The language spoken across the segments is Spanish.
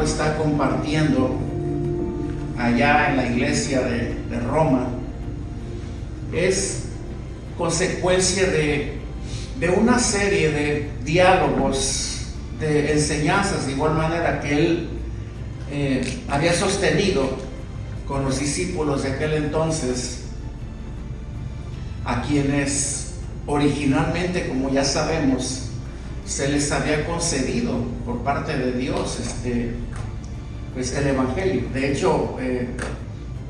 está compartiendo allá en la iglesia de Roma es consecuencia de una serie de diálogos, de enseñanzas, de igual manera que él había sostenido con los discípulos de aquel entonces, a quienes originalmente, como ya sabemos, se les había concedido por parte de Dios pues el evangelio. De hecho,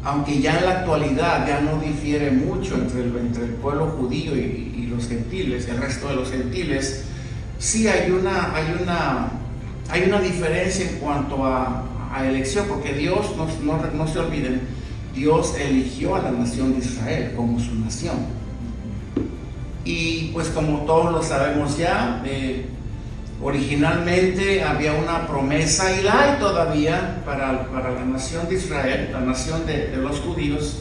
aunque ya en la actualidad ya no difiere mucho entre el pueblo judío y los gentiles, el resto de los gentiles, sí hay una diferencia en cuanto a elección, porque Dios, no se olviden, Dios eligió a la nación de Israel como su nación. Y pues como todos lo sabemos ya, originalmente había una promesa, y la hay todavía para la nación de Israel, la nación de los judíos,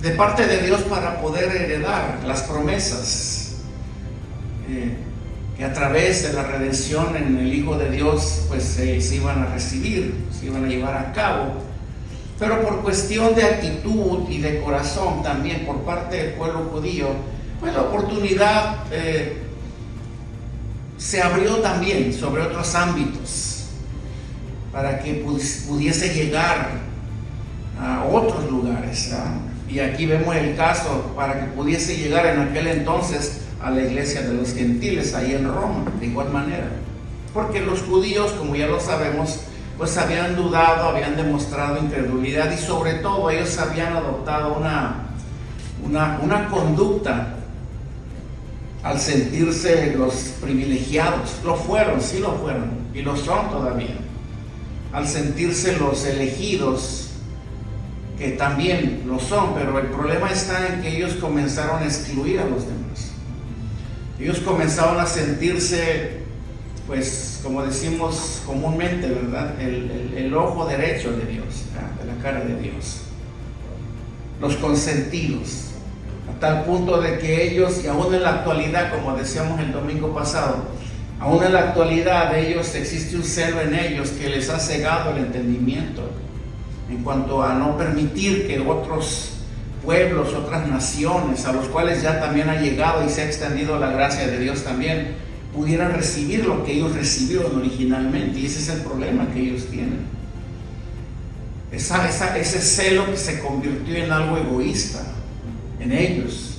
de parte de Dios, para poder heredar las promesas que a través de la redención en el Hijo de Dios pues se iban a recibir, se iban a llevar a cabo. Pero por cuestión de actitud y de corazón también por parte del pueblo judío, pues la oportunidad se abrió también sobre otros ámbitos para que pudiese llegar a otros lugares, y aquí vemos el caso para que pudiese llegar en aquel entonces a la iglesia de los gentiles ahí en Roma, de igual manera, porque los judíos, como ya lo sabemos, pues habían dudado, habían demostrado incredulidad, y sobre todo ellos habían adoptado una conducta al sentirse los privilegiados. Lo fueron, sí lo fueron, y lo son todavía. Al sentirse los elegidos, que también lo son, pero el problema está en que ellos comenzaron a excluir a los demás. Ellos comenzaron a sentirse, pues, como decimos comúnmente, ¿verdad?, el ojo derecho de Dios, de la cara de Dios, los consentidos, a tal punto de que ellos, y aún en la actualidad, como decíamos el domingo pasado, aún en la actualidad ellos, existe un celo en ellos que les ha cegado el entendimiento en cuanto a no permitir que otros pueblos, otras naciones, a los cuales ya también ha llegado y se ha extendido la gracia de Dios también, pudieran recibir lo que ellos recibieron originalmente. Y ese es el problema que ellos tienen, ese celo que se convirtió en algo egoísta en ellos.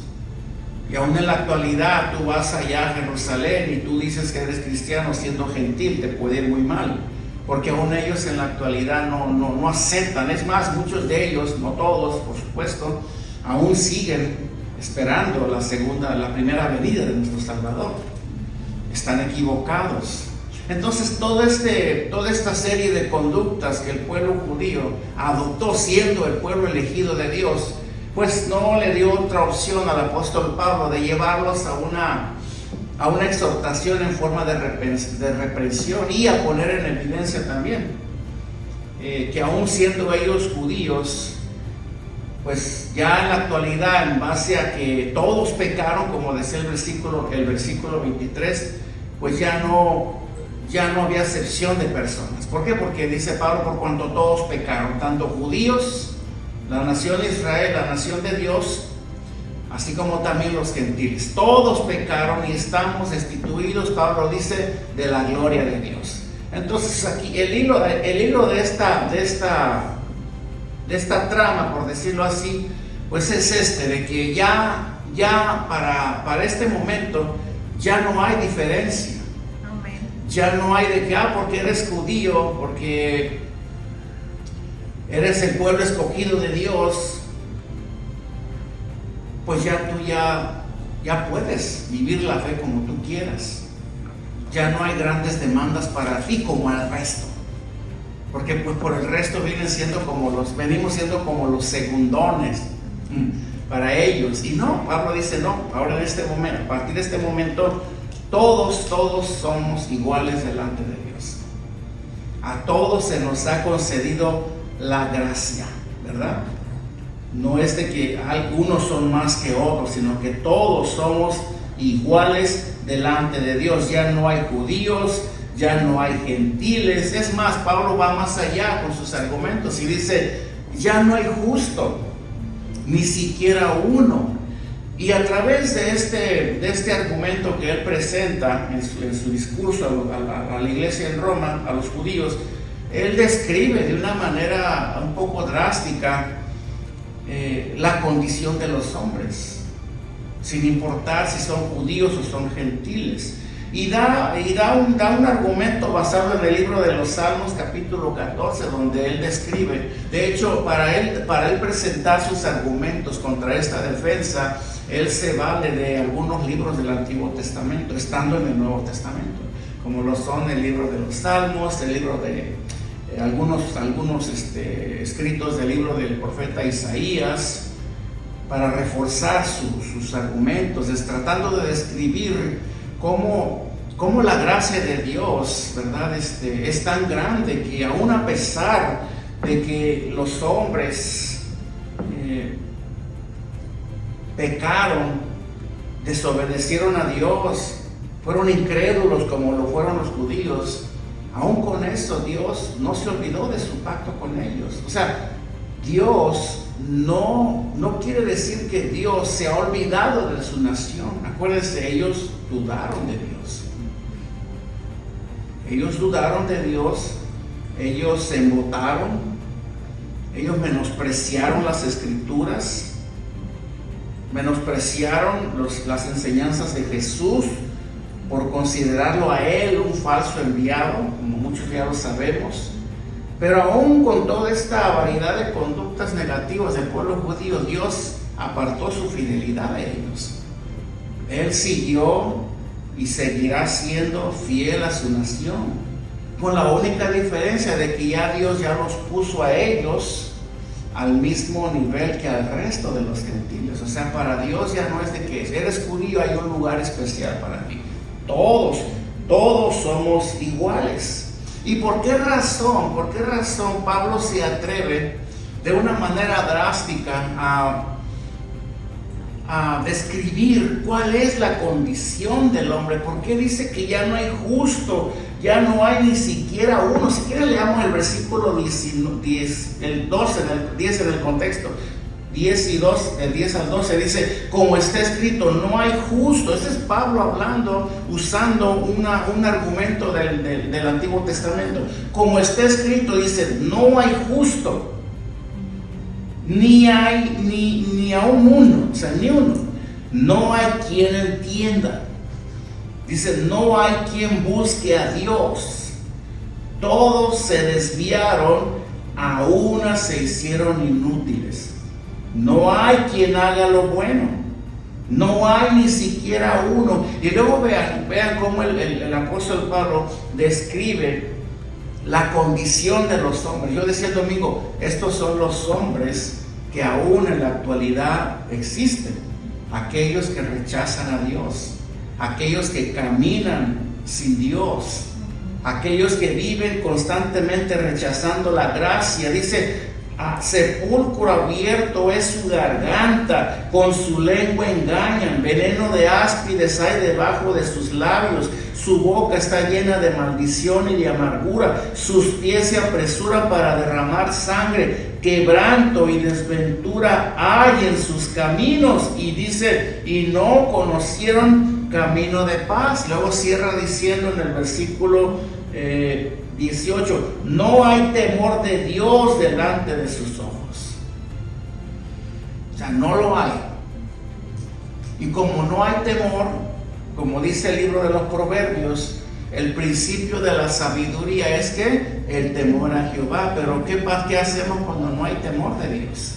Y aún en la actualidad tú vas allá a Jerusalén y tú dices que eres cristiano siendo gentil, te puede ir muy mal, porque aún ellos en la actualidad no aceptan. Es más, muchos de ellos, no todos por supuesto, aún siguen esperando la primera venida de nuestro Salvador. Están equivocados. Entonces toda esta serie de conductas que el pueblo judío adoptó siendo el pueblo elegido de Dios, pues no le dio otra opción al apóstol Pablo de llevarlos a una exhortación en forma de reprensión, y a poner en evidencia también que aún siendo ellos judíos, pues ya en la actualidad, en base a que todos pecaron, como decía el versículo 23, pues ya no había excepción de personas. ¿Por qué? Porque dice Pablo, por cuanto todos pecaron, tanto judíos, la nación de Israel, la nación de Dios, así como también los gentiles, todos pecaron y estamos destituidos, Pablo dice, de la gloria de Dios. Entonces aquí el hilo de esta trama, por decirlo así, pues es de que ya para este momento ya no hay diferencia. Amén. Ya no hay de que, porque eres judío, porque eres el pueblo escogido de Dios, pues tú ya puedes vivir la fe como tú quieras. Ya no hay grandes demandas para ti como al resto, porque pues por el resto venimos siendo como los segundones para ellos. Y no, Pablo dice no, ahora en este momento, a partir de este momento, todos somos iguales delante de Dios. A todos se nos ha concedido la gracia, ¿verdad? No es de que algunos son más que otros, sino que todos somos iguales delante de Dios. Ya no hay judíos, ya no hay gentiles. Es más, Pablo va más allá con sus argumentos y dice, ya no hay justo, ni siquiera uno. Y a través de este argumento que él presenta en su discurso a la iglesia en Roma, a los judíos, él describe de una manera un poco drástica la condición de los hombres, sin importar si son judíos o son gentiles. Y da un argumento basado en el libro de los Salmos, capítulo 14, donde él describe, de hecho, para él presentar sus argumentos contra esta defensa, él se vale de algunos libros del Antiguo Testamento, estando en el Nuevo Testamento, como lo son el libro de los Salmos, el libro de algunos escritos del libro del profeta Isaías, para reforzar sus argumentos, tratando de describir cómo la gracia de Dios, ¿verdad? Es tan grande que aún a pesar de que los hombres pecaron, desobedecieron a Dios, fueron incrédulos como lo fueron los judíos, aún con eso Dios no se olvidó de su pacto con ellos. O sea, Dios no quiere decir que Dios se ha olvidado de su nación. Acuérdense, ellos dudaron de Dios. Ellos dudaron de Dios, ellos se embotaron, ellos menospreciaron las escrituras, menospreciaron las enseñanzas de Jesús por considerarlo a él un falso enviado, como muchos ya lo sabemos. Pero aún con toda esta variedad de conductas negativas del pueblo judío, Dios apartó su fidelidad a ellos. Él siguió y seguirá siendo fiel a su nación, con la única diferencia de que Dios ya los puso a ellos al mismo nivel que al resto de los gentiles. O sea, para Dios ya no es de que eres judío, hay un lugar especial para ti. Todos somos iguales. ¿Y por qué razón? ¿Por qué razón Pablo se atreve de una manera drástica a describir cuál es la condición del hombre? ¿Por qué dice que ya no hay justo? Ya no hay ni siquiera uno. Si quieren leamos el versículo 10 en el contexto. 10 y 2, del 10 al 12 dice, como está escrito, no hay justo. Ese es Pablo hablando, usando un argumento del Antiguo Testamento. Como está escrito, dice, no hay justo, ni aún uno, o sea, ni uno. No hay quien entienda. Dice, no hay quien busque a Dios. Todos se desviaron, a una se hicieron inútiles. No hay quien haga lo bueno. No hay ni siquiera uno. Y luego vean cómo el apóstol Pablo describe la condición de los hombres. Yo decía el domingo, estos son los hombres que aún en la actualidad existen. Aquellos que rechazan a Dios, aquellos que caminan sin Dios, aquellos que viven constantemente rechazando la gracia. Dice, sepulcro abierto es su garganta, con su lengua engañan, veneno de áspides hay debajo de sus labios, su boca está llena de maldición y de amargura, sus pies se apresuran para derramar sangre, quebranto y desventura hay en sus caminos. Y dice, y no conocieron camino de paz. Luego cierra diciendo en el versículo 18, no hay temor de Dios delante de sus ojos. O sea, no lo hay. Y como no hay temor, como dice el libro de los Proverbios, el principio de la sabiduría es que el temor a Jehová. Pero ¿qué hacemos cuando no hay temor de Dios?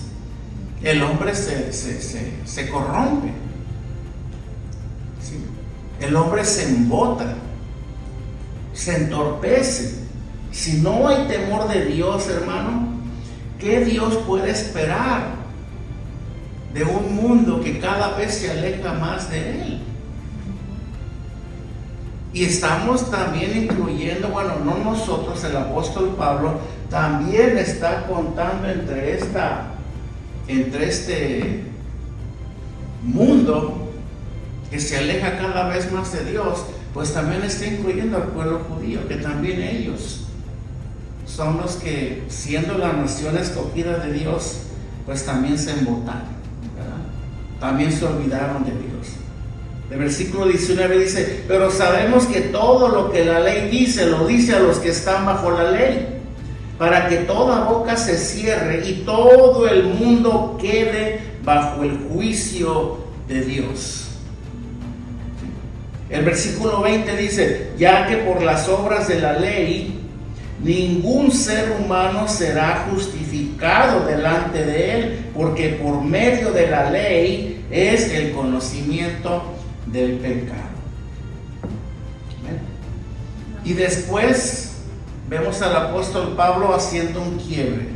El hombre se corrompe. ¿Sí? El hombre se embota, se entorpece. Si no hay temor de Dios, hermano, ¿qué Dios puede esperar de un mundo que cada vez se aleja más de Él? Y estamos también incluyendo, bueno, no nosotros, el apóstol Pablo también está contando entre este mundo que se aleja cada vez más de Dios, pues también está incluyendo al pueblo judío, que también ellos son los que, siendo la nación escogida de Dios, pues también se embotaron, ¿verdad? También se olvidaron de Dios. El versículo 19 dice: pero sabemos que todo lo que la ley dice, lo dice a los que están bajo la ley, para que toda boca se cierre y todo el mundo quede bajo el juicio de Dios. El versículo 20 dice: ya que por las obras de la ley ningún ser humano será justificado delante de él, porque por medio de la ley es el conocimiento del pecado. Y después vemos al apóstol Pablo haciendo un quiebre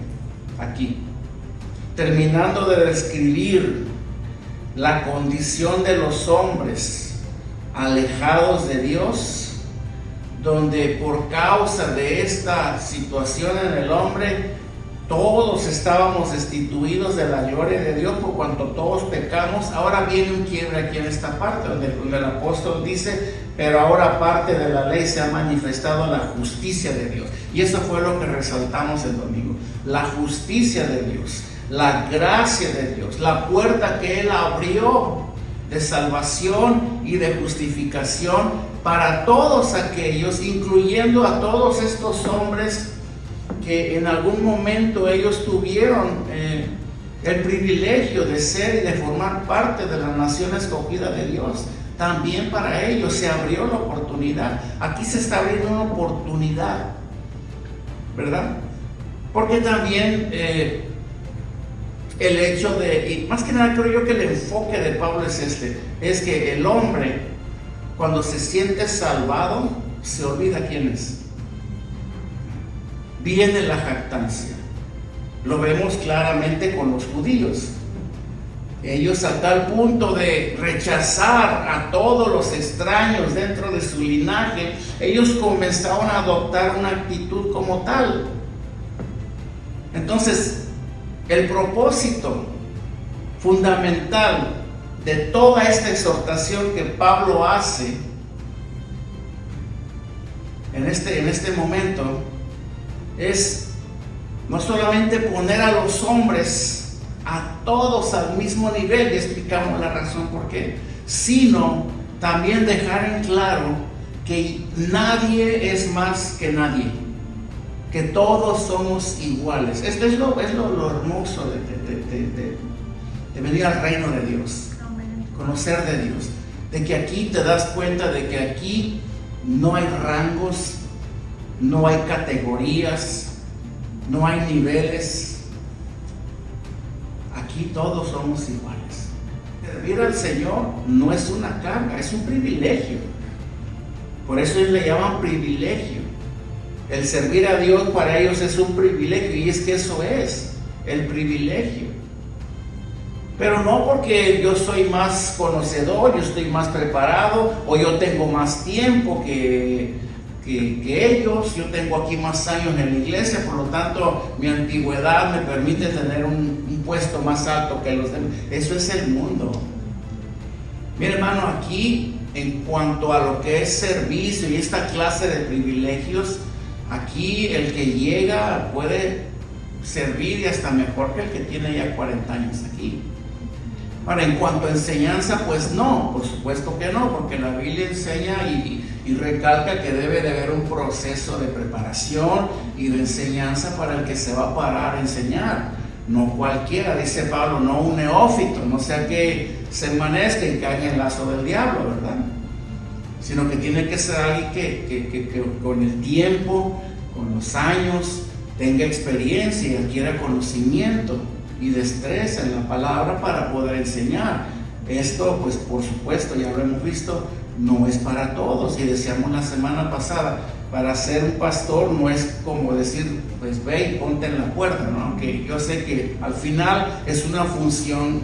aquí, terminando de describir la condición de los hombres alejados de Dios, donde por causa de esta situación en el hombre, todos estábamos destituidos de la gloria de Dios por cuanto todos pecamos. Ahora viene un quiebre aquí en esta parte, donde el apóstol dice: pero ahora aparte de la ley se ha manifestado la justicia de Dios. Y eso fue lo que resaltamos el domingo: la justicia de Dios, la gracia de Dios, la puerta que Él abrió de salvación y de justificación para todos aquellos, incluyendo a todos estos hombres que en algún momento ellos tuvieron el privilegio de ser y de formar parte de la nación escogida de Dios. También para ellos se abrió la oportunidad. Aquí se está abriendo una oportunidad, ¿verdad? Porque también el hecho de, y más que nada creo yo que el enfoque de Pablo es es que el hombre, cuando se siente salvado, se olvida quién es. Viene la jactancia. Lo vemos claramente con los judíos. Ellos, a tal punto de rechazar a todos los extraños dentro de su linaje, ellos comenzaron a adoptar una actitud como tal. Entonces, el propósito fundamental de toda esta exhortación que Pablo hace en este momento es no solamente poner a los hombres a todos al mismo nivel, y explicamos la razón por qué, sino también dejar en claro que nadie es más que nadie, que todos somos iguales. Esto es lo hermoso de venir al reino de Dios, conocer de Dios, de que aquí te das cuenta de que aquí no hay rangos, no hay categorías, no hay niveles. Aquí todos somos iguales. Servir al Señor no es una carga, es un privilegio. Por eso ellos le llaman privilegio. El servir a Dios para ellos es un privilegio, y es que eso es el privilegio. Pero no porque yo soy más conocedor, yo estoy más preparado, o yo tengo más tiempo que ellos, yo tengo aquí más años en la iglesia, por lo tanto mi antigüedad me permite tener un puesto más alto que los demás. Eso es el mundo. Mire, hermano, aquí en cuanto a lo que es servicio y esta clase de privilegios, aquí el que llega puede servir y hasta mejor que el que tiene ya 40 años aquí. Ahora, en cuanto a enseñanza, pues no, por supuesto que no, porque la Biblia enseña y recalca que debe de haber un proceso de preparación y de enseñanza para el que se va a parar a enseñar. No cualquiera, dice Pablo, no un neófito, no sea que se envanezca y caiga en el lazo del diablo, ¿verdad? Sino que tiene que ser alguien que con el tiempo, con los años, tenga experiencia y adquiera conocimiento y destreza en la palabra para poder enseñar. Esto, pues por supuesto, ya lo hemos visto, no es para todos. Y decíamos la semana pasada, para ser un pastor no es como decir, pues ve y ponte en la puerta, ¿no? Aunque yo sé que al final es una función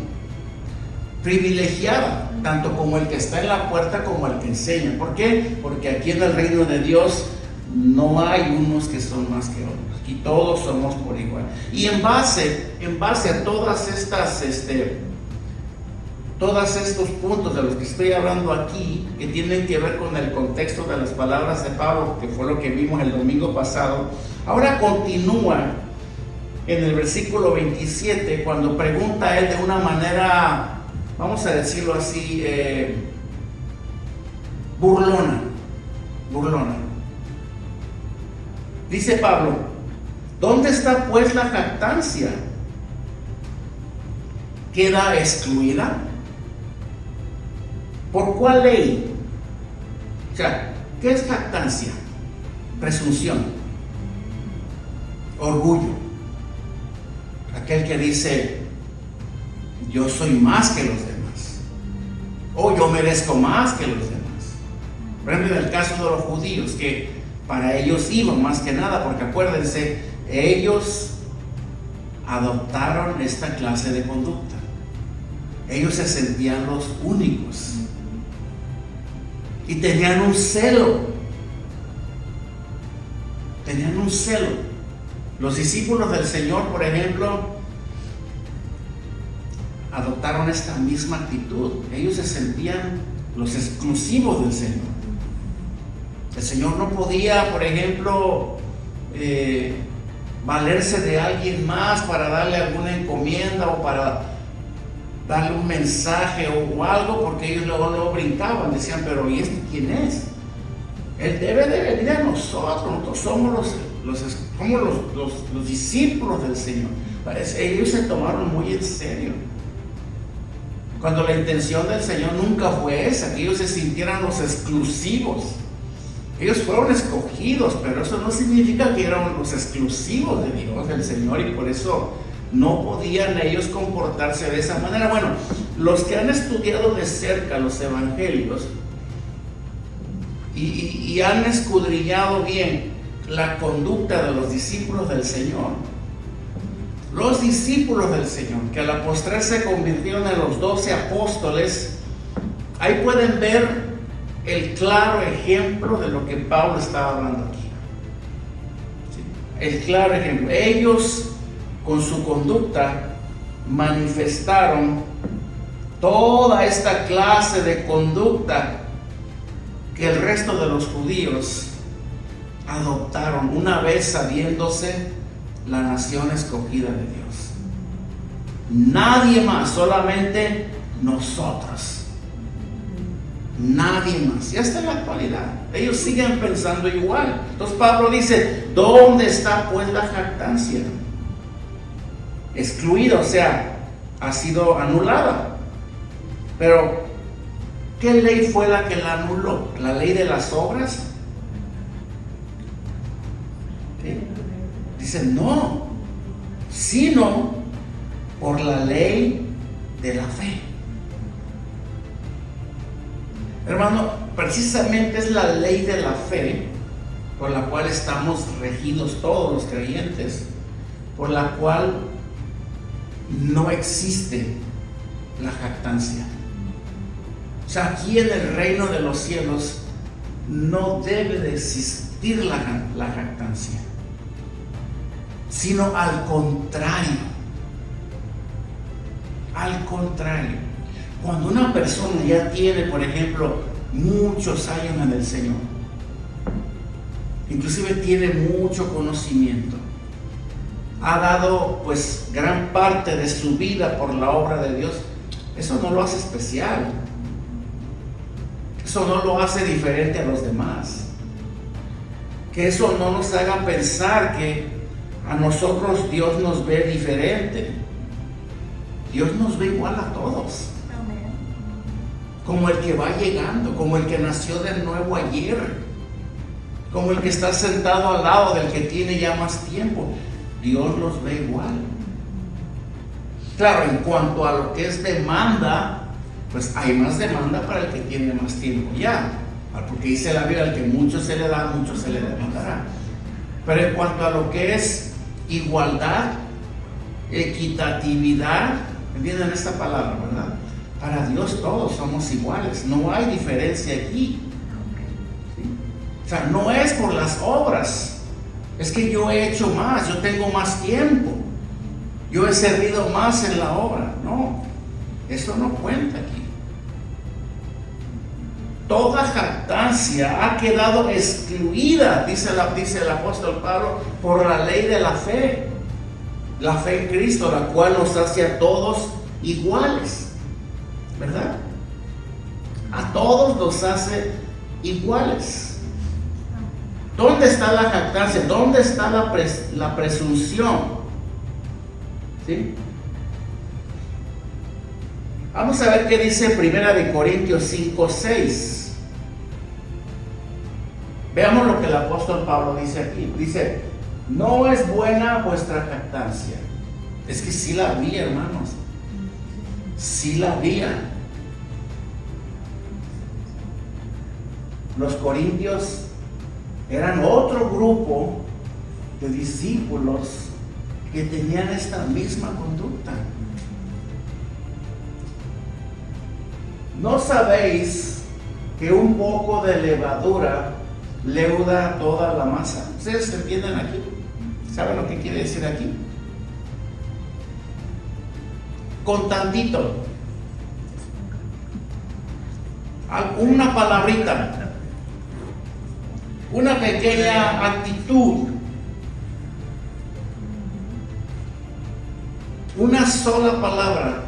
privilegiada, tanto como el que está en la puerta como el que enseña. ¿Por qué? Porque aquí en el reino de Dios no hay unos que son más que otros. Aquí todos somos por igual. Y en base a todas estas todos estos puntos de los que estoy hablando aquí, que tienen que ver con el contexto de las palabras de Pablo, que fue lo que vimos el domingo pasado, ahora continúa en el versículo 27, cuando pregunta a él de una manera, vamos a decirlo así, burlona. Dice Pablo: ¿dónde está pues la jactancia? ¿Queda excluida? ¿Por cuál ley? O sea, ¿qué es jactancia? Presunción, orgullo. Aquel que dice: yo soy más que los demás, o yo merezco más que los demás. Por ejemplo, en el caso de los judíos, que para ellos iban más que nada, porque acuérdense, ellos adoptaron esta clase de conducta. Ellos se sentían los únicos y tenían un celo. Los discípulos del Señor, por ejemplo, adoptaron esta misma actitud. Ellos se sentían los exclusivos del Señor. El Señor no podía, por ejemplo, valerse de alguien más para darle alguna encomienda o para darle un mensaje o algo, porque ellos luego brincaban, decían: pero ¿y este quién es? Él debe de venir a nosotros somos los discípulos del Señor. Ellos se tomaron muy en serio, cuando la intención del Señor nunca fue esa, que ellos se sintieran los exclusivos. Ellos fueron escogidos, pero eso no significa que eran los exclusivos de Dios, del Señor, y por eso no podían ellos comportarse de esa manera. Bueno, los que han estudiado de cerca los evangelios y han escudriñado bien la conducta de los discípulos del Señor, que a la postre se convirtieron en los 12 apóstoles, ahí pueden ver el claro ejemplo de lo que Pablo estaba hablando aquí. ¿Sí? El claro ejemplo. Ellos, con su conducta, manifestaron toda esta clase de conducta que el resto de los judíos adoptaron una vez sabiéndose la nación escogida de Dios. Nadie más, solamente nosotros. Nadie más. Y hasta en la actualidad ellos siguen pensando igual. Entonces Pablo dice: ¿dónde está pues la jactancia? Excluida, o sea, ha sido anulada. Pero ¿qué ley fue la que la anuló? ¿La ley de las obras? ¿Sí? Dice: no, sino por la ley de la fe. Hermano, precisamente es la ley de la fe por la cual estamos regidos todos los creyentes, por la cual no existe la jactancia. O sea, aquí en el reino de los cielos no debe de existir la jactancia, sino al contrario. Al contrario. Cuando una persona ya tiene, por ejemplo, muchos años en el Señor, inclusive tiene mucho conocimiento, ha dado pues gran parte de su vida por la obra de Dios, eso no lo hace especial, eso no lo hace diferente a los demás, que eso no nos haga pensar que a nosotros Dios nos ve diferente. Dios nos ve igual a todos, como el que va llegando, como el que nació de nuevo ayer, como el que está sentado al lado del que tiene ya más tiempo. Dios los ve igual. Claro, en cuanto a lo que es demanda, pues hay más demanda para el que tiene más tiempo ya, porque dice la Biblia: al que mucho se le da, mucho se le demandará. Pero en cuanto a lo que es igualdad, equitatividad, ¿entienden esta palabra, verdad? Para Dios todos somos iguales, no hay diferencia aquí. ¿Sí? O sea, no es por las obras, es que yo he hecho más, yo tengo más tiempo, yo he servido más en la obra. No, eso no cuenta aquí. toda jactancia ha quedado excluida, dice el apóstol Pablo, por la ley de la fe en Cristo, la cual nos hace a todos iguales, ¿verdad? A todos nos hace iguales. ¿Dónde está la jactancia? ¿Dónde está la presunción? ¿Sí? Vamos a ver qué dice 1 Corintios 5:6. Veamos lo que el apóstol Pablo dice aquí. Dice: no es buena vuestra jactancia. Es que sí la había, hermanos. Sí la había. Los corintios eran otro grupo de discípulos que tenían esta misma conducta. ¿No sabéis que un poco de levadura leuda toda la masa? ¿Ustedes entienden aquí? ¿Saben lo que quiere decir aquí? Con tantito, una palabrita, una pequeña actitud, una sola palabra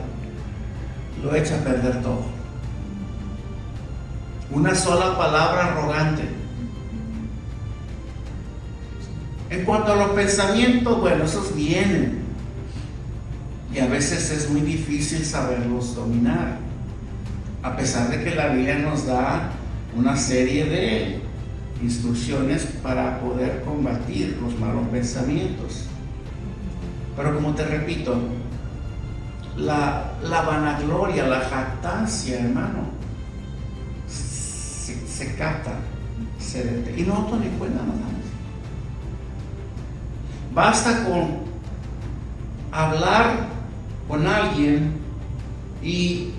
lo echa a perder todo. Una sola palabra arrogante. En cuanto a los pensamientos, bueno, esos vienen y a veces es muy difícil saberlos dominar, a pesar de que la Biblia nos da una serie de instrucciones para poder combatir los malos pensamientos. Pero como te repito, la vanagloria, la jactancia, hermano, se capta, se detiene, y nosotros ni cuenta nos damos. Basta con hablar con alguien y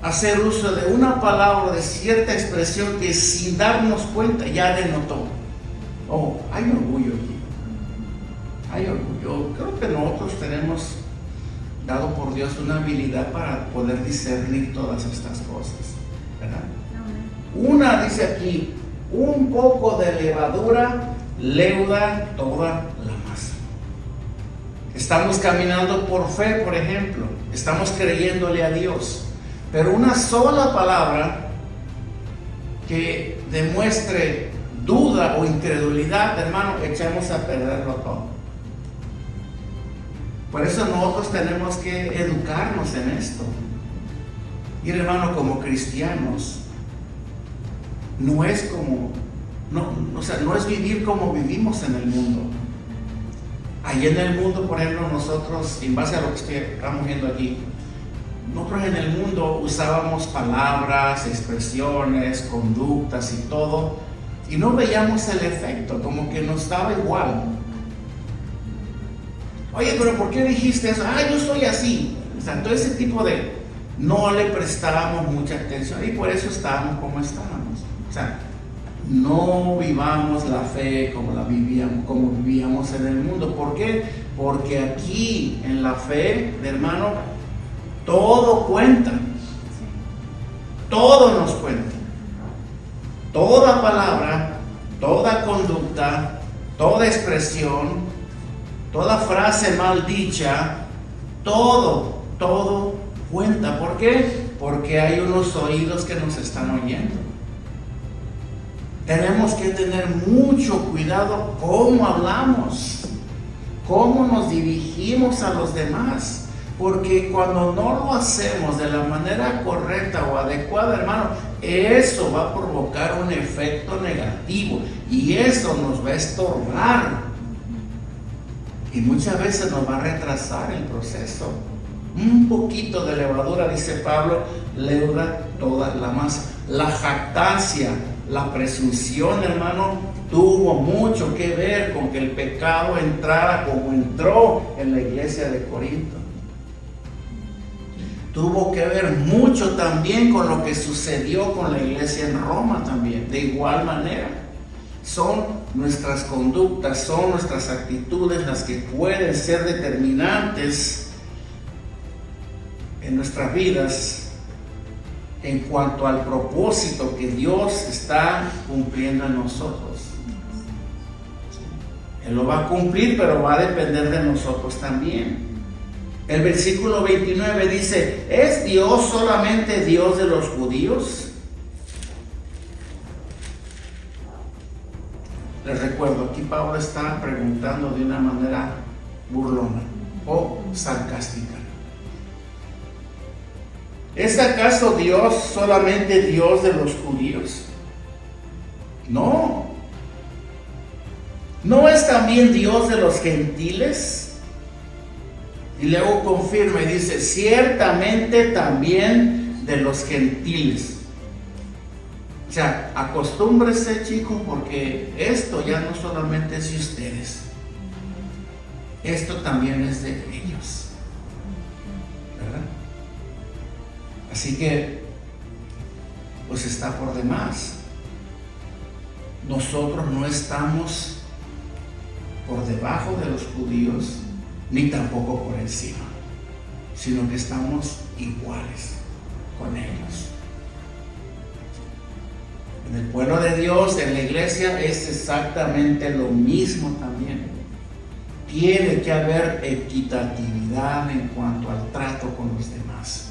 hacer uso de una palabra, de cierta expresión que sin darnos cuenta ya denotó: oh, hay orgullo aquí, hay orgullo. Creo que nosotros tenemos dado por Dios una habilidad para poder discernir todas estas cosas, ¿verdad? Una, dice aquí, un poco de levadura leuda toda la masa. Estamos caminando por fe, por ejemplo, estamos creyéndole a Dios, pero una sola palabra que demuestre duda o incredulidad, hermano, echamos a perderlo todo. Por eso nosotros tenemos que educarnos en esto. Y hermano, como cristianos, no es vivir como vivimos en el mundo. Allí en el mundo, por ejemplo, nosotros, en base a lo que estamos viendo aquí, nosotros en el mundo usábamos palabras, expresiones, conductas y todo, y no veíamos el efecto, como que nos daba igual. Oye, pero ¿por qué dijiste eso? Yo soy así. O sea, todo ese tipo de... no le prestábamos mucha atención y por eso estábamos como estábamos. O sea, no vivamos la fe como vivíamos en el mundo. ¿Por qué? Porque aquí en la fe, hermano, todo cuenta. Todo nos cuenta. Toda palabra, toda conducta, toda expresión, toda frase mal dicha, todo cuenta. ¿Por qué? Porque hay unos oídos que nos están oyendo. Tenemos que tener mucho cuidado cómo hablamos, cómo nos dirigimos a los demás, porque cuando no lo hacemos de la manera correcta o adecuada, hermano, eso va a provocar un efecto negativo y eso nos va a estorbar y muchas veces nos va a retrasar el proceso. Un poquito de levadura, dice Pablo, leuda toda la masa. La jactancia, la presunción, hermano, tuvo mucho que ver con que el pecado entrara como entró en la iglesia de Corinto. Tuvo que ver mucho también con lo que sucedió con la iglesia en Roma también, de igual manera. Son nuestras conductas, son nuestras actitudes las que pueden ser determinantes en nuestras vidas en cuanto al propósito que Dios está cumpliendo en nosotros. Él lo va a cumplir, pero va a depender de nosotros también. El versículo 29 dice: ¿es Dios solamente Dios de los judíos? Les recuerdo, aquí Pablo está preguntando de una manera burlona o sarcástica. ¿Es acaso Dios solamente Dios de los judíos? No. ¿No es también Dios de los gentiles? Y luego confirma y dice: ciertamente también de los gentiles. O sea, acostúmbrese, chicos, porque esto ya no solamente es de ustedes, esto también es de ellos, ¿verdad? Así que, pues está por demás. Nosotros no estamos por debajo de los judíos, ni tampoco por encima, sino que estamos iguales con ellos. En el pueblo de Dios, en la iglesia, es exactamente lo mismo también. Tiene que haber equitatividad en cuanto al trato con los demás.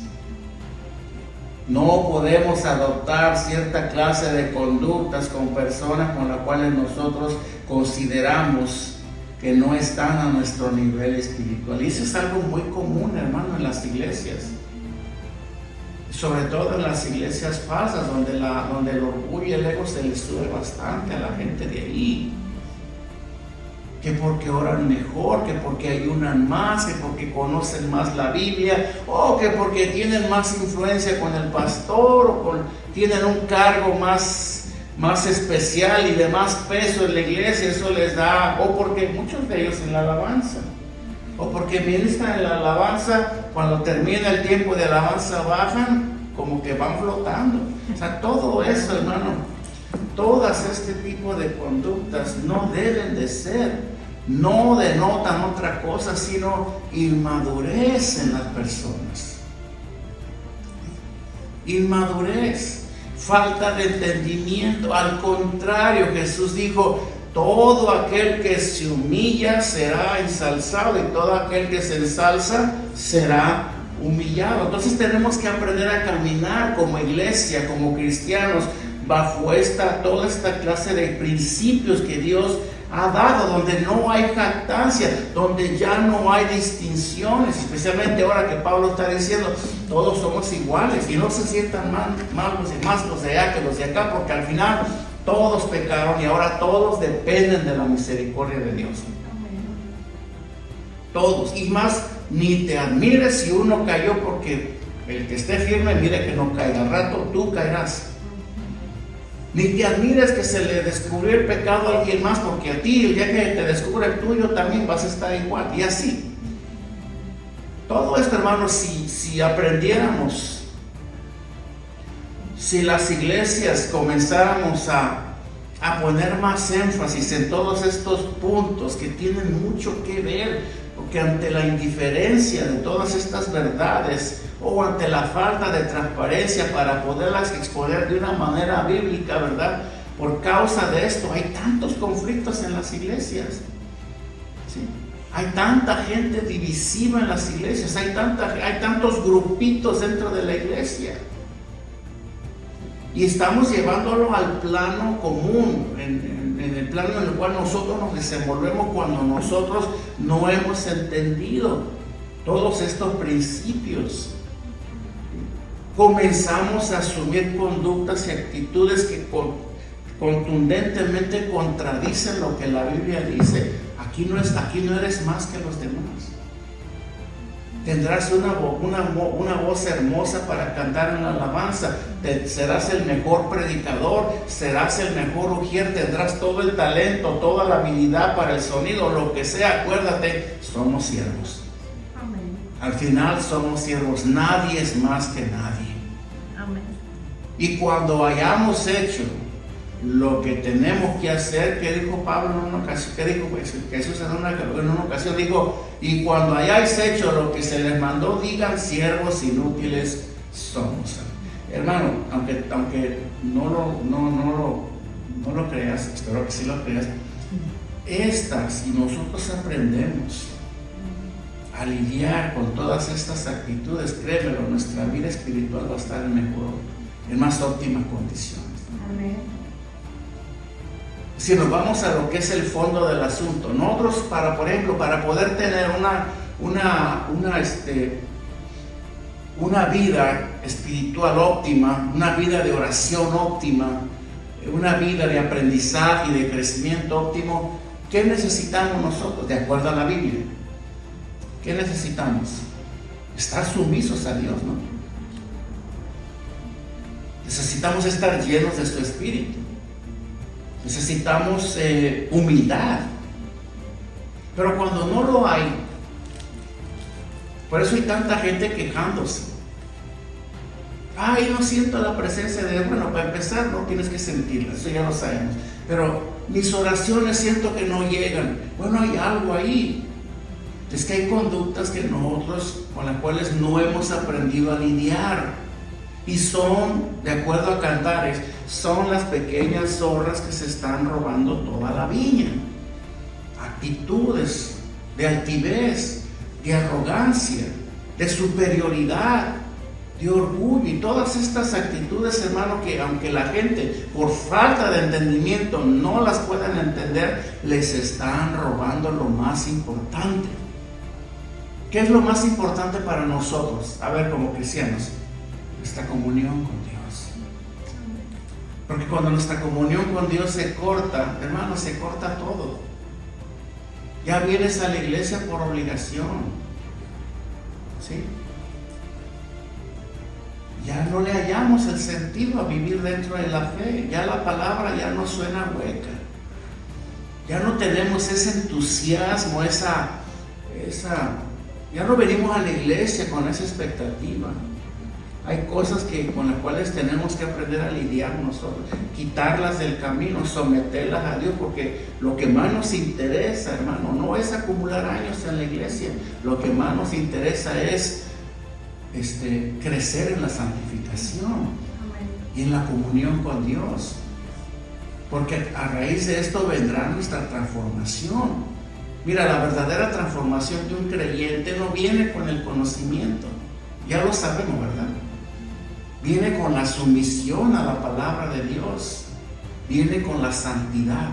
No podemos adoptar cierta clase de conductas con personas con las cuales nosotros consideramos que no están a nuestro nivel espiritual. Y eso es algo muy común, hermano, en las iglesias. Sobre todo en las iglesias falsas, donde el orgullo y el ego se les sube bastante a la gente de ahí. Que porque oran mejor, que porque ayunan más, que porque conocen más la Biblia, o que porque tienen más influencia con el pastor, o tienen un cargo más especial y de más peso en la iglesia, eso les da, o porque muchos de ellos en la alabanza, o porque ministran en la alabanza, cuando termina el tiempo de alabanza bajan, como que van flotando. O sea, todo eso, hermano, todas este tipo de conductas no deben de ser, no denotan otra cosa sino inmadurez en las personas. Inmadurez, falta de entendimiento. Al contrario, Jesús dijo: todo aquel que se humilla será ensalzado, y todo aquel que se ensalza será humillado. Entonces tenemos que aprender a caminar como iglesia, como cristianos, bajo toda esta clase de principios que Dios ha dado, donde no hay jactancia, donde ya no hay distinciones, especialmente ahora que Pablo está diciendo: todos somos iguales, y no se sientan más los de allá que los de acá, porque al final todos pecaron y ahora todos dependen de la misericordia de Dios. Todos. Y más, ni te admires si uno cayó, porque el que esté firme, mire que no caiga. Al rato tú caerás. Ni te admires que se le descubrió el pecado a alguien más, porque a ti, el día que te descubra el tuyo, también vas a estar igual. Y así. Todo esto, hermanos, si aprendiéramos, si las iglesias comenzáramos a poner más énfasis en todos estos puntos que tienen mucho que ver, porque ante la indiferencia de todas estas verdades, o ante la falta de transparencia para poderlas exponer de una manera bíblica, ¿verdad? Por causa de esto hay tantos conflictos en las iglesias, ¿sí? Hay tanta gente divisiva en las iglesias, hay tantos grupitos dentro de la iglesia. Y estamos llevándolo al plano común, en el plano en el cual nosotros nos desenvolvemos cuando nosotros no hemos entendido todos estos principios. Comenzamos a asumir conductas y actitudes que contundentemente contradicen lo que la Biblia dice. Aquí no eres más que los demás. Tendrás una voz hermosa para cantar en la alabanza, serás el mejor predicador, serás el mejor ujier, tendrás todo el talento, toda la habilidad para el sonido, lo que sea. Acuérdate, somos siervos. Amén. Al final somos siervos, nadie es más que nadie. Amén. Y cuando hayamos hecho lo que tenemos que hacer, que dijo Pablo en una ocasión, que dijo Jesús en una ocasión, dijo: y cuando hayáis hecho lo que se les mandó, digan: siervos inútiles somos. Hermano, aunque no lo creas, espero que sí lo creas, si nosotros aprendemos a lidiar con todas estas actitudes, créemelo, nuestra vida espiritual va a estar en más óptimas condiciones. Amén. Si nos vamos a lo que es el fondo del asunto, nosotros por ejemplo, para poder tener una vida espiritual óptima, una vida de oración óptima, una vida de aprendizaje y de crecimiento óptimo, ¿qué necesitamos nosotros? De acuerdo a la Biblia, ¿qué necesitamos? Estar sumisos a Dios, ¿no? Necesitamos estar llenos de su Espíritu. Necesitamos humildad. Pero cuando no lo hay, por eso hay tanta gente quejándose. Ay, no siento la presencia de Dios. Bueno, para empezar no tienes que sentirla, eso ya lo sabemos. Pero mis oraciones siento que no llegan. Bueno, hay algo ahí. Es que hay conductas que nosotros, con las cuales no hemos aprendido a lidiar. Y son, de acuerdo a Cantares, son las pequeñas zorras que se están robando toda la viña. Actitudes de altivez, de arrogancia, de superioridad, de orgullo y todas estas actitudes, hermano, que aunque la gente por falta de entendimiento no las puedan entender, les están robando lo más importante. ¿Qué es lo más importante para nosotros? A ver, como cristianos, nuestra comunión con Dios. Porque cuando nuestra comunión con Dios se corta, hermano, se corta todo. Ya vienes a la iglesia por obligación, ¿sí? Ya no le hallamos el sentido a vivir dentro de la fe. Ya la palabra ya no suena hueca. Ya no tenemos ese entusiasmo, ya no venimos a la iglesia con esa expectativa. Hay cosas con las cuales tenemos que aprender a lidiar nosotros, quitarlas del camino, someterlas a Dios, porque lo que más nos interesa, hermano, no es acumular años en la iglesia. Lo que más nos interesa es crecer en la santificación y en la comunión con Dios, porque a raíz de esto vendrá nuestra transformación. Mira, la verdadera transformación de un creyente no viene con el conocimiento, ya lo sabemos, ¿verdad? Viene con la sumisión a la palabra de Dios, viene con la santidad.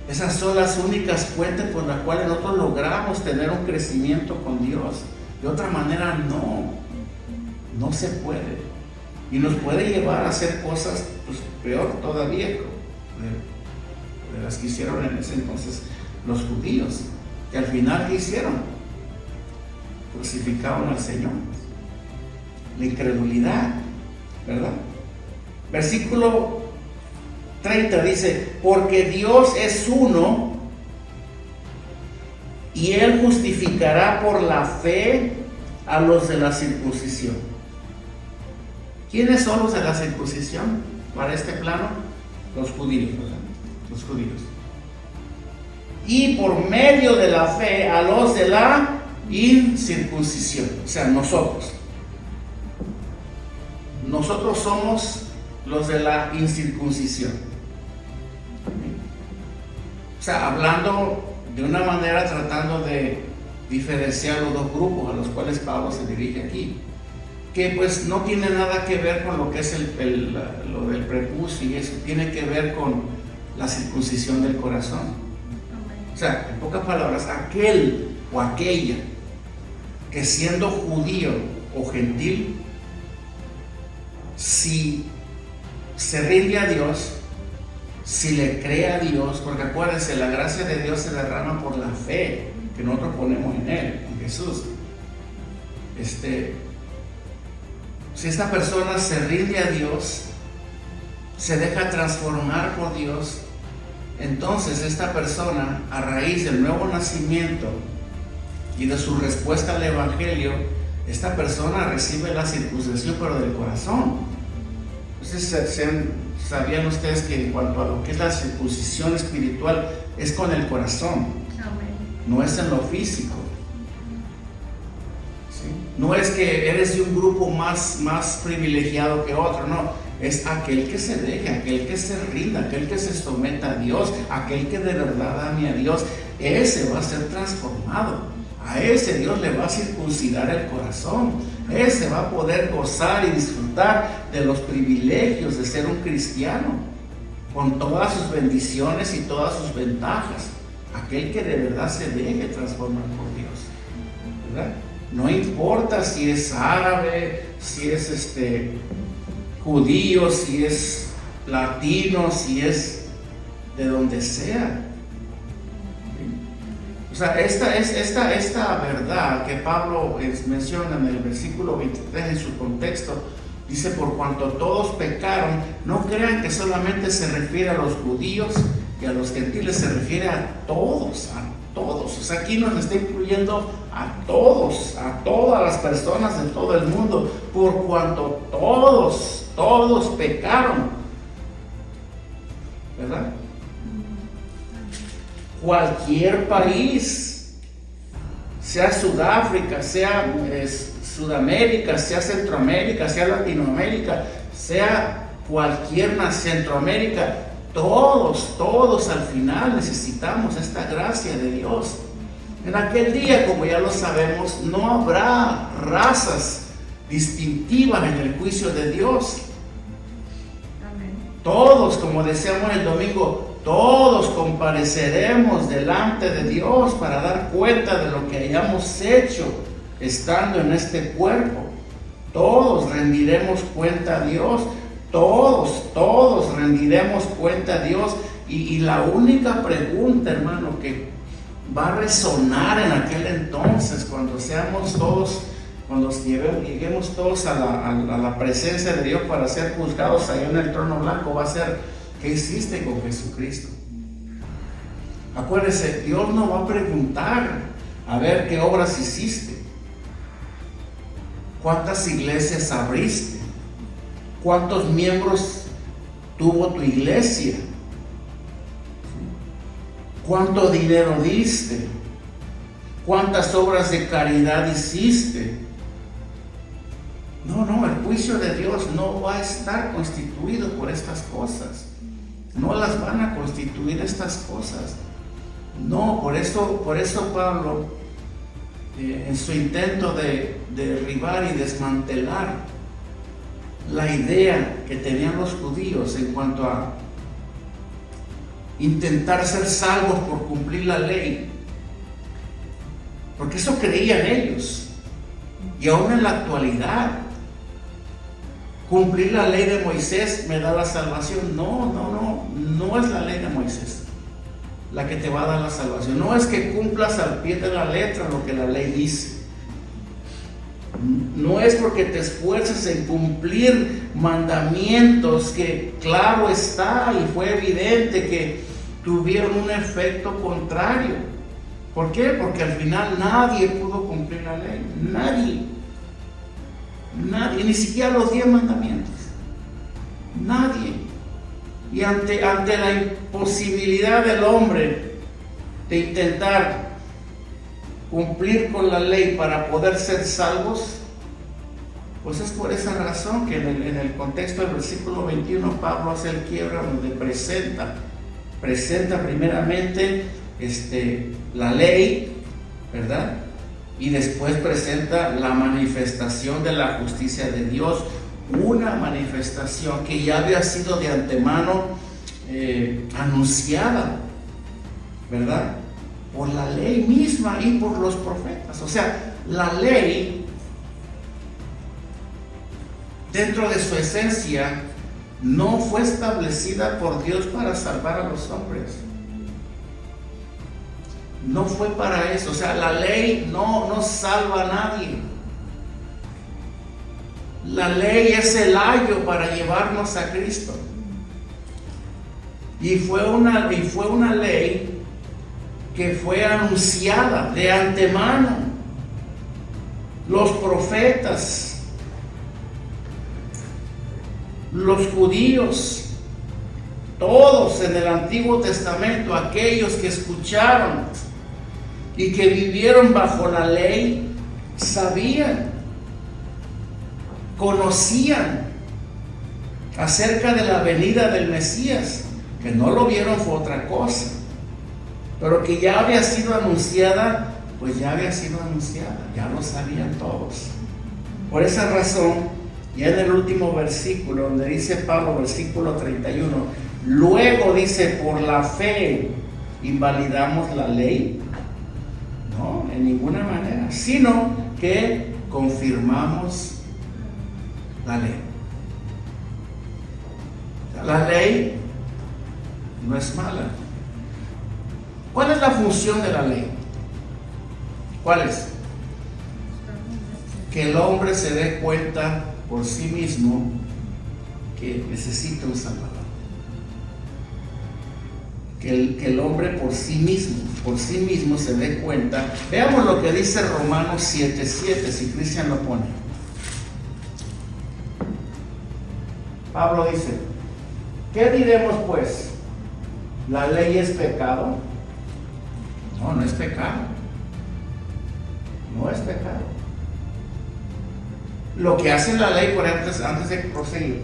Esas son las únicas fuentes por las cuales nosotros logramos tener un crecimiento con Dios. De otra manera no se puede. Y nos puede llevar a hacer cosas pues, peor todavía de las que hicieron en ese entonces los judíos, que al final ¿qué hicieron? Crucificaron al Señor. La incredulidad, ¿verdad? Versículo 30 dice: porque Dios es uno y Él justificará por la fe a los de la circuncisión. ¿Quiénes son los de la circuncisión para este plano? Los judíos, ¿verdad? Los judíos. Y por medio de la fe a los de la incircuncisión, o sea, nosotros. Nosotros somos los de la incircuncisión. O sea, hablando de una manera, tratando de diferenciar los dos grupos a los cuales Pablo se dirige aquí, que pues no tiene nada que ver con lo que es lo del prepucio y eso, tiene que ver con la circuncisión del corazón. O sea, en pocas palabras, aquel o aquella que siendo judío o gentil, si se rinde a Dios, si le cree a Dios, porque acuérdense, la gracia de Dios se derrama por la fe que nosotros ponemos en Él, en Jesús. Si esta persona se rinde a Dios, se deja transformar por Dios, entonces esta persona, a raíz del nuevo nacimiento y de su respuesta al Evangelio, esta persona recibe la circuncisión, pero del corazón. Entonces, ¿sabían ustedes que en cuanto a lo que es la circuncisión espiritual, es con el corazón? Amén. No es en lo físico? ¿Sí? No es que eres de un grupo más privilegiado que otro, no. Es aquel que se deje, aquel que se rinda, aquel que se someta a Dios, aquel que de verdad ame a Dios. Ese va a ser transformado. A ese Dios le va a circuncidar el corazón. Ese va a poder gozar y disfrutar de los privilegios de ser un cristiano, con todas sus bendiciones y todas sus ventajas. Aquel que de verdad se deje transformar por Dios, ¿verdad? No importa si es árabe, si es judío, si es latino, si es de donde sea. O sea, esta verdad que Pablo menciona en el versículo 23 en su contexto, dice: por cuanto todos pecaron. No crean que solamente se refiere a los judíos y a los gentiles, se refiere a todos, O sea, aquí nos está incluyendo a todos, a todas las personas de todo el mundo, por cuanto todos pecaron, ¿verdad? Cualquier país, sea Sudáfrica, sea Sudamérica, sea Centroamérica, sea Latinoamérica, sea cualquier Centroamérica, todos al final necesitamos esta gracia de Dios. En aquel día, como ya lo sabemos, no habrá razas distintivas en el juicio de Dios. Amén. Todos, como decíamos el domingo, todos compareceremos delante de Dios para dar cuenta de lo que hayamos hecho estando en este cuerpo. Todos rendiremos cuenta a Dios. Todos rendiremos cuenta a Dios. Y la única pregunta, hermano, que va a resonar en aquel entonces, cuando seamos todos, cuando lleguemos todos a la presencia de Dios para ser juzgados ahí en el trono blanco, va a ser: ¿qué hiciste con Jesucristo? Acuérdese, Dios no va a preguntar a ver qué obras hiciste, cuántas iglesias abriste, cuántos miembros tuvo tu iglesia, cuánto dinero diste, cuántas obras de caridad hiciste. No, el juicio de Dios no va a estar constituido por estas cosas. No las van a constituir estas cosas. No, por eso Pablo, en su intento de derribar y desmantelar la idea que tenían los judíos en cuanto a intentar ser salvos por cumplir la ley, porque eso creían ellos, y aún en la actualidad, cumplir la ley de Moisés me da la salvación. No es la ley de Moisés la que te va a dar la salvación. No es que cumplas al pie de la letra lo que la ley dice. No es porque te esfuerces en cumplir mandamientos que, claro está, y fue evidente que tuvieron un efecto contrario. ¿Por qué? Porque al final nadie pudo cumplir la ley. Nadie, ni siquiera los 10 mandamientos. Nadie. Y ante la imposibilidad del hombre de intentar cumplir con la ley para poder ser salvos, pues es por esa razón que en el contexto del versículo 21 Pablo hace el quiebre donde presenta primeramente la ley, ¿verdad? Y después presenta la manifestación de la justicia de Dios, una manifestación que ya había sido de antemano anunciada, ¿verdad? Por la ley misma y por los profetas. O sea, la ley, dentro de su esencia, no fue establecida por Dios para salvar a los hombres. No fue para eso. O sea, la ley no salva a nadie. La ley es el ayo para llevarnos a Cristo. Y fue una ley que fue anunciada de antemano. Los profetas, los judíos, todos en el Antiguo Testamento, aquellos que escucharon y que vivieron bajo la ley, sabían conocían acerca de la venida del Mesías. Que no lo vieron fue otra cosa, pero que ya había sido anunciada, pues ya había sido anunciada, ya lo sabían todos. Por esa razón, ya en el último versículo, donde dice Pablo, versículo 31, luego dice, por la fe invalidamos la ley. No, en ninguna manera, sino que confirmamos la ley. La ley no es mala. ¿Cuál es la función de la ley? ¿Cuál es? Que el hombre se dé cuenta por sí mismo que necesita un Salvador. Que el hombre por sí mismo se dé cuenta. Veamos lo que dice Romanos 7:7, si Cristian lo pone. Pablo dice, ¿qué diremos pues? ¿La ley es pecado? No, no es pecado. No es pecado. Lo que hace la ley, por antes de proseguir,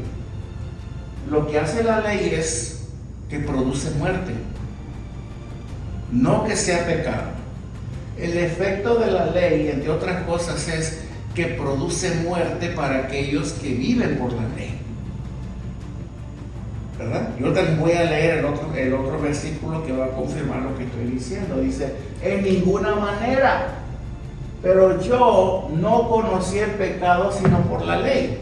lo que hace la ley es que produce muerte, no que sea pecado. El efecto de la ley, entre otras cosas, es que produce muerte para aquellos que viven por la ley. ¿Verdad? Yo también voy a leer el otro versículo que va a confirmar lo que estoy diciendo. Dice, en ninguna manera, pero yo no conocí el pecado sino por la ley,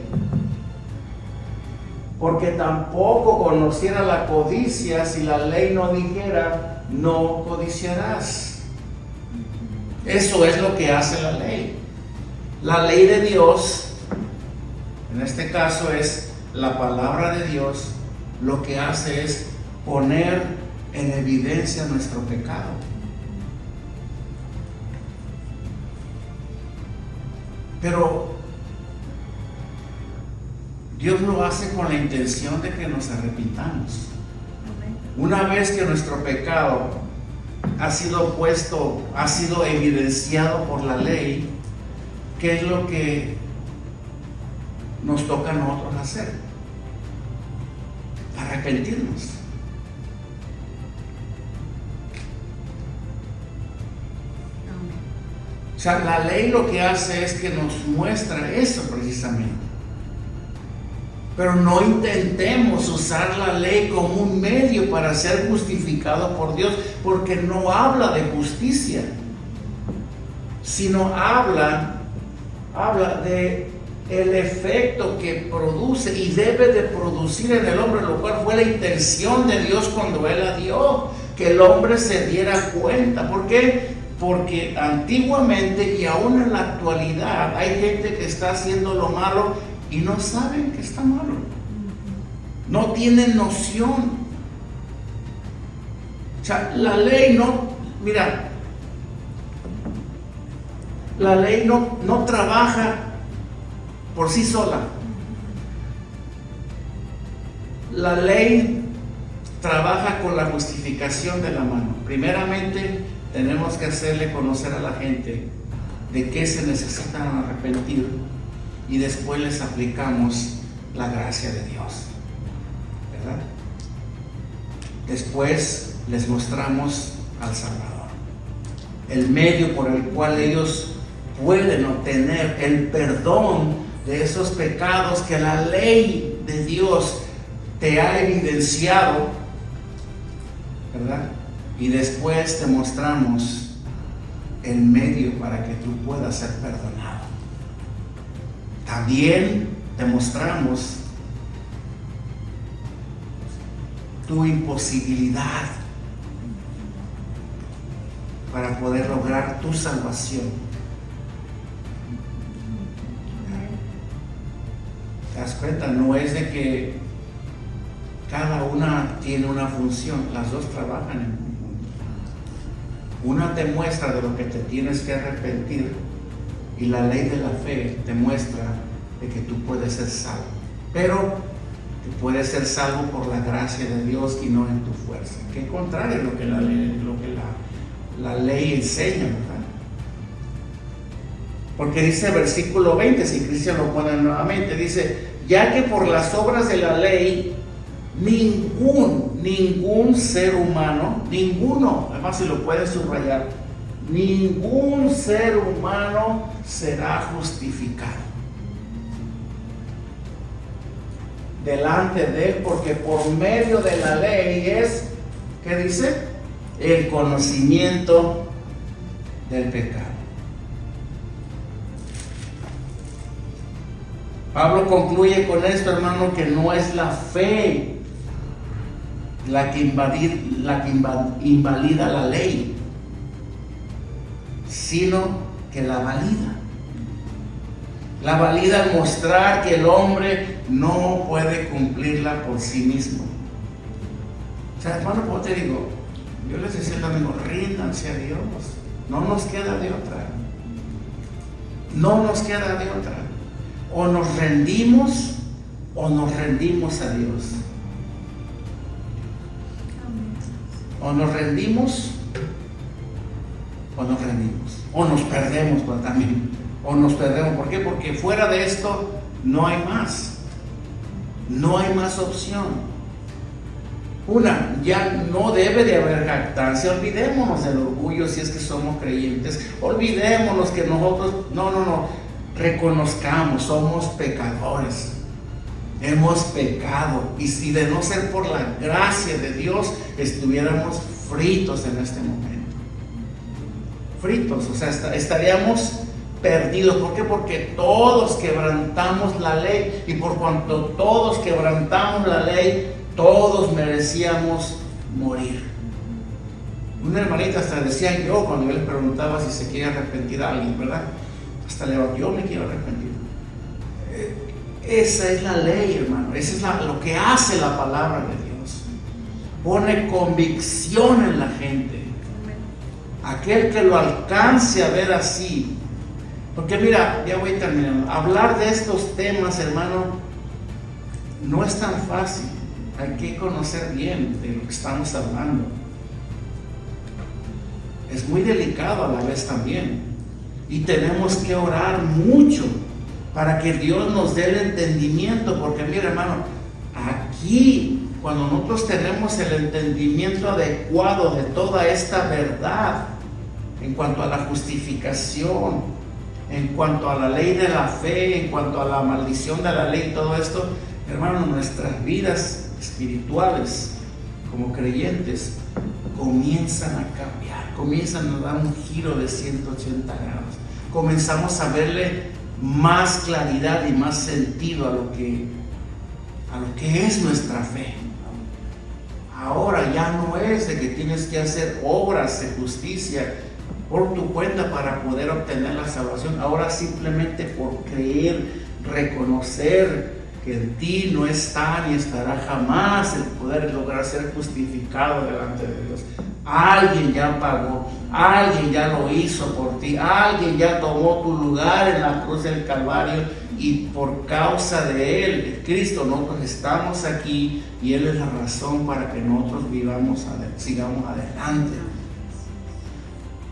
porque tampoco conociera la codicia si la ley no dijera, no codiciarás. Eso es lo que hace la ley. La ley de Dios, en este caso es la palabra de Dios, lo que hace es poner en evidencia nuestro pecado. Pero Dios lo hace con la intención de que nos arrepintamos. Una vez que nuestro pecado ha sido evidenciado por la ley, ¿qué es lo que nos toca a nosotros hacer? Arrepentirnos. O sea, la ley lo que hace es que nos muestra eso precisamente. Pero no intentemos usar la ley como un medio para ser justificado por Dios, porque no habla de justicia, sino habla de el efecto que produce y debe de producir en el hombre, lo cual fue la intención de Dios cuando Él la dio, que el hombre se diera cuenta. ¿Por qué? Porque antiguamente y aún en la actualidad hay gente que está haciendo lo malo y no saben que está malo. No tienen noción. O sea, la ley no trabaja por sí sola. La ley trabaja con la justificación de la mano. Primeramente, tenemos que hacerle conocer a la gente de qué se necesitan arrepentir y después les aplicamos la gracia de Dios, ¿verdad? Después les mostramos al Salvador, el medio por el cual ellos pueden obtener el perdón de esos pecados que la ley de Dios te ha evidenciado, ¿verdad? Y después te mostramos el medio para que tú puedas ser perdonado. También te mostramos tu imposibilidad para poder lograr tu salvación. ¿Te das cuenta? No es de que cada una tiene una función, las dos trabajan en conjunto. Una te muestra de lo que te tienes que arrepentir y la ley de la fe te muestra de que tú puedes ser salvo, pero que puedes ser salvo por la gracia de Dios y no en tu fuerza, que es contrario a lo que la ley enseña, ¿verdad? Porque dice versículo 20, si Cristian lo pone nuevamente, dice, ya que por las obras de la ley, ningún ser humano, ninguno, además si lo puedes subrayar, ningún ser humano será justificado delante de él, porque por medio de la ley es, ¿qué dice? El conocimiento del pecado. Pablo concluye con esto, hermano, que no es la fe la que invalida la ley, sino que la valida. La valida al mostrar que el hombre no puede cumplirla por sí mismo. O sea, hermano, como te digo, yo les decía al amigo, ríndanse a Dios. No nos queda de otra. No nos queda de otra. O nos rendimos a Dios. O nos rendimos o nos perdemos, pero también o nos perdemos. ¿Por qué? Porque fuera de esto no hay más opción. Ya no debe de haber jactancia. Olvidémonos del orgullo si es que somos creyentes. Olvidémonos que nosotros reconozcamos, somos pecadores. Hemos pecado, y si de no ser por la gracia de Dios estuviéramos fritos en este momento, o sea, estaríamos perdidos. ¿Por qué? Porque todos quebrantamos la ley, y por cuanto todos quebrantamos la ley, todos merecíamos morir. Una hermanita hasta decía, yo cuando yo les preguntaba si se quiere arrepentir a alguien, ¿verdad? Hasta le digo, yo me quiero arrepentir. Esa es la ley, hermano. Eso es lo que hace la palabra de Dios. Pone convicción en la gente. Aquel que lo alcance a ver así. Porque mira, ya voy terminando. Hablar de estos temas, hermano, no es tan fácil. Hay que conocer bien de lo que estamos hablando. Es muy delicado a la vez también. Y tenemos que orar mucho para que Dios nos dé el entendimiento, porque mira, hermano, aquí cuando nosotros tenemos el entendimiento adecuado de toda esta verdad en cuanto a la justificación, en cuanto a la ley de la fe, en cuanto a la maldición de la ley, todo esto, hermano, nuestras vidas espirituales como creyentes comienzan a cambiar, comienzan a dar un giro de 180 grados, comenzamos a verle más claridad y más sentido a lo que es nuestra fe. Ahora ya no es de que tienes que hacer obras de justicia por tu cuenta para poder obtener la salvación. Ahora simplemente por creer, reconocer que en ti no está ni estará jamás el poder lograr ser justificado delante de Dios. Alguien ya pagó, alguien ya lo hizo por ti, alguien ya tomó tu lugar en la cruz del Calvario, y por causa de Él, de Cristo, nosotros estamos aquí, y Él es la razón para que nosotros sigamos adelante,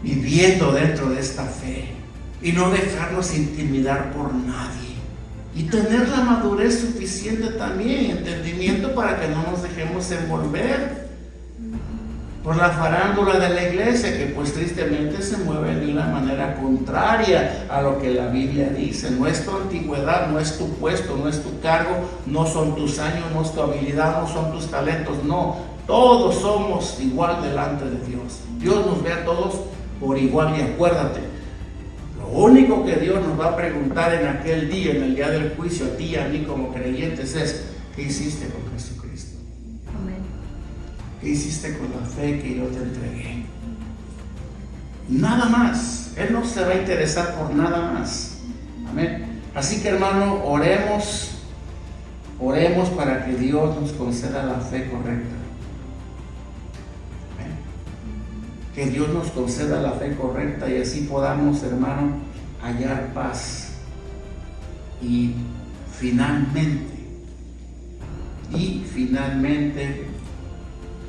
viviendo dentro de esta fe, y no dejarnos intimidar por nadie, y tener la madurez suficiente también, entendimiento, para que no nos dejemos envolver por la farándula de la iglesia, que pues tristemente se mueve de una manera contraria a lo que la Biblia dice. No es tu antigüedad, no es tu puesto, no es tu cargo, no son tus años, no es tu habilidad, no son tus talentos, no. Todos somos igual delante de Dios. Dios nos ve a todos por igual, y acuérdate, lo único que Dios nos va a preguntar en aquel día, en el día del juicio, a ti y a mí como creyentes, es: ¿qué hiciste con Jesucristo? ¿Qué hiciste con la fe que yo te entregué? Nada más. Él no se va a interesar por nada más. Amén. Así que, hermano, oremos para que Dios nos conceda la fe correcta. Amén. Que Dios nos conceda la fe correcta, y así podamos, hermano, hallar paz y finalmente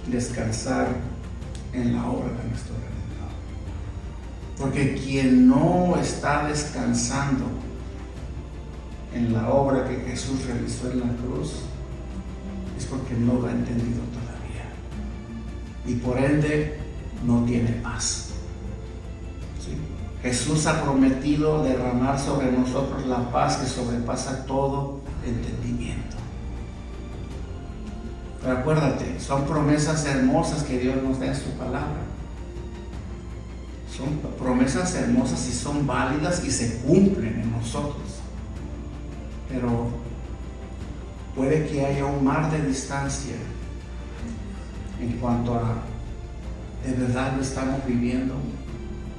descansar en la obra de nuestro Redentor. Porque quien no está descansando en la obra que Jesús realizó en la cruz es porque no lo ha entendido todavía. Y por ende no tiene paz. ¿Sí? Jesús ha prometido derramar sobre nosotros la paz que sobrepasa todo entendimiento. Pero acuérdate, son promesas hermosas que Dios nos da en su palabra. Son promesas hermosas y son válidas y se cumplen en nosotros. Pero puede que haya un mar de distancia en cuanto a de verdad lo estamos viviendo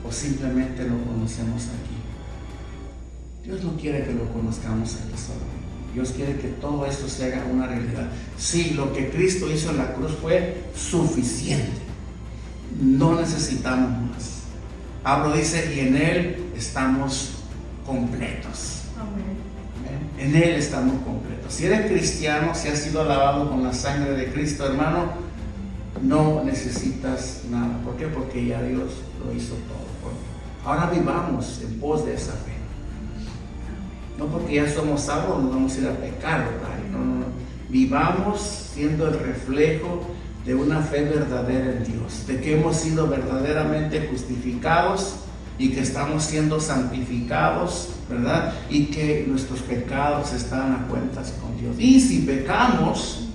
o simplemente lo conocemos aquí. Dios no quiere que lo conozcamos aquí solamente. Dios quiere que todo esto se haga una realidad. Sí, lo que Cristo hizo en la cruz fue suficiente. No necesitamos más. Pablo dice, y en Él estamos completos. Amén. En Él estamos completos. Si eres cristiano, si has sido lavado con la sangre de Cristo, hermano, no necesitas nada. ¿Por qué? Porque ya Dios lo hizo todo. Ahora vivamos en pos de esa fe. No porque ya somos salvos nos vamos a ir a pecar, ¿verdad? No. Vivamos siendo el reflejo de una fe verdadera en Dios, de que hemos sido verdaderamente justificados y que estamos siendo santificados, ¿verdad? Y que nuestros pecados están a cuentas con Dios. Y si pecamos,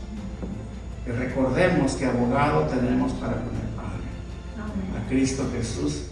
que recordemos que abogado tenemos para con el Padre, a Cristo Jesús,